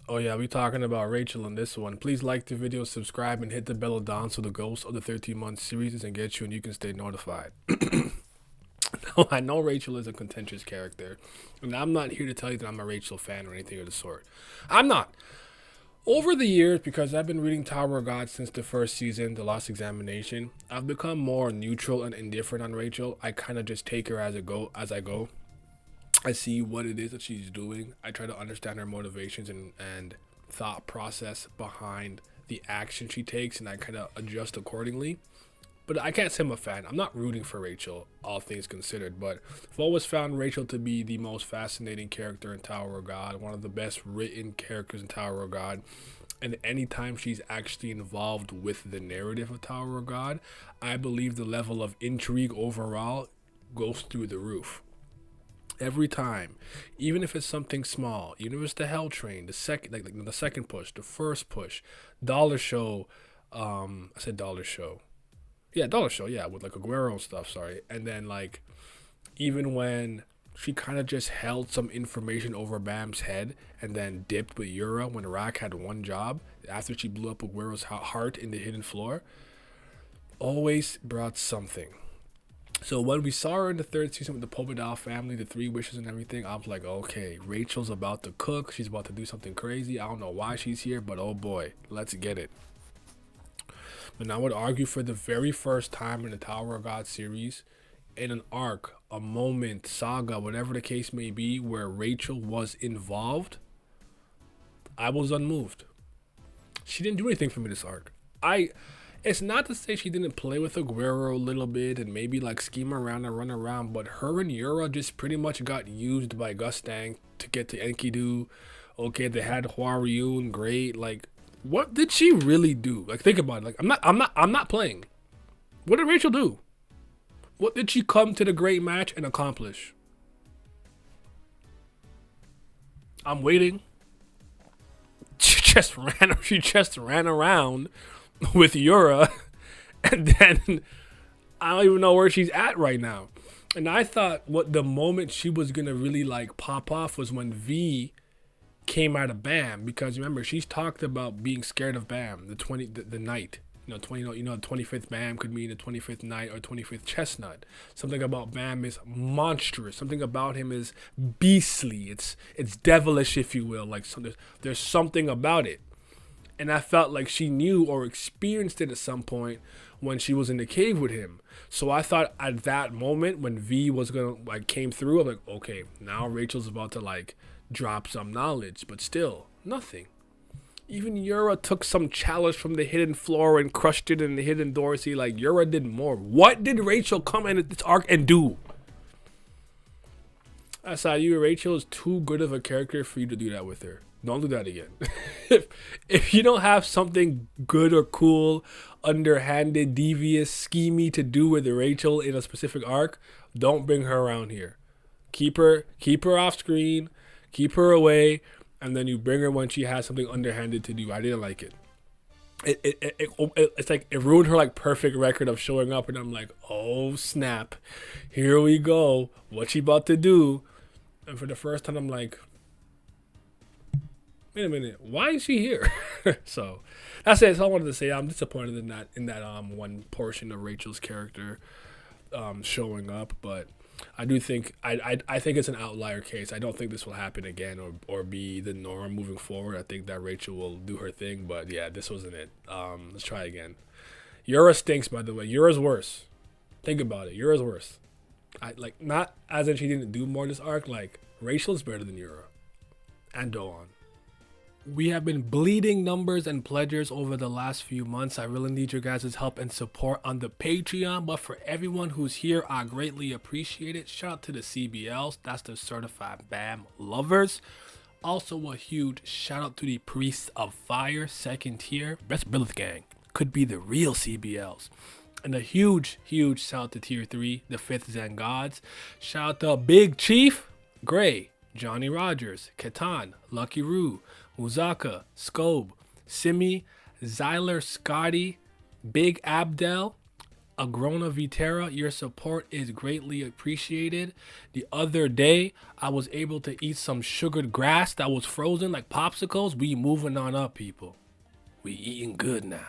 Oh yeah, we talking about Rachel in this one. Please like the video, subscribe, and hit the bell down so the ghost of the 13-month series doesn't get you and you can stay notified. No, I know Rachel is a contentious character, and I'm not here to tell you that I'm a Rachel fan or anything of the sort. I'm not. Over the years, because I've been reading Tower of God since the first season, The Lost Examination, I've become more neutral and indifferent on Rachel. I kind of just take her as I go. I see what it is that she's doing. I try to understand her motivations and thought process behind the action she takes, and I kind of adjust accordingly. But I can't say I'm a fan. I'm not rooting for Rachel, all things considered. But I've always found Rachel to be the most fascinating character in Tower of God, one of the best written characters in Tower of God. And anytime she's actually involved with the narrative of Tower of God, I believe the level of intrigue overall goes through the roof every time, even if it's something small, even if it's the Hell Train, the second, like the second push, the first push, Dollar Show. I said Dollar Show. Yeah, Dollar Show. Yeah, with like Aguero and stuff. Sorry, and then like even when she kind of just held some information over Bam's head and then dipped with Yura when Rock had one job after she blew up Aguero's heart in the hidden floor, always brought something. So when we saw her in the third season with the Pobedal family, the three wishes and everything, I was like, okay, Rachel's about to cook. She's about to do something crazy. I don't know why she's here, but oh boy, let's get it. But I would argue for the very first time in the Tower of God series, in an arc, a moment, saga, whatever the case may be, where Rachel was involved, I was unmoved. She didn't do anything for me this arc. It's not to say she didn't play with Aguero a little bit and maybe like scheme around and run around, but her and Yura just pretty much got used by Gustang to get to Enkidu. Okay, they had Huariun, great. Like, what did she really do? Like, think about it. Like, I'm not playing. What did Rachel do? What did she come to the great match and accomplish? I'm waiting. She just ran around with Yura, and then I don't even know where she's at right now. And I thought what the moment she was gonna really like pop off was when V came out of Bam, because remember she's talked about being scared of Bam, the night. The 25th Bam could mean the 25th night or 25th chestnut. Something about Bam is monstrous. Something about him is beastly. It's devilish, if you will. Like there's something about it. And I felt like she knew or experienced it at some point when she was in the cave with him. So I thought at that moment when V was gonna like came through, I'm like, okay, now Rachel's about to like drop some knowledge, but still nothing. Even Yura took some chalice from the hidden floor and crushed it in the hidden door. See, like Yura did more. What did Rachel come in this arc and do? I saw you. Rachel is too good of a character for you to do that with her. Don't do that again. if you don't have something good or cool, underhanded, devious, schemy to do with Rachel in a specific arc, don't bring her around here. Keep her off screen, keep her away, and then you bring her when she has something underhanded to do. I didn't like it. It's like it ruined her like perfect record of showing up, and I'm like, oh snap, here we go. What she about to do? And for the first time, I'm like, wait a minute, why is she here? So that's it. That's all I wanted to say. I'm disappointed in that one portion of Rachel's character showing up, but I do think I think it's an outlier case. I don't think this will happen again or be the norm moving forward. I think that Rachel will do her thing, but yeah, this wasn't it. Let's try again. Yura stinks, by the way. Yura's worse. Think about it. Yura's worse. I like not as in she didn't do more this arc. Like Rachel's better than Yura, and Doan. We have been bleeding numbers and pledgers over the last few months. I really need your guys' help and support on the Patreon. But for everyone who's here, I greatly appreciate it. Shout out to the CBLs. That's the Certified BAM Lovers. Also a huge shout out to the Priests of Fire, second tier. Best Brilith Gang. Could be the real CBLs. And a huge shout out to tier 3, the 5th Zen Gods. Shout out to Big Chief, Gray, Johnny Rogers, Katan, Lucky Roo, Uzaka, Scobe, Simi, Zyler, Scotty, Big Abdel, Agrona Vitera, your support is greatly appreciated. The other day, I was able to eat some sugared grass that was frozen like popsicles. We moving on up, people. We eating good now.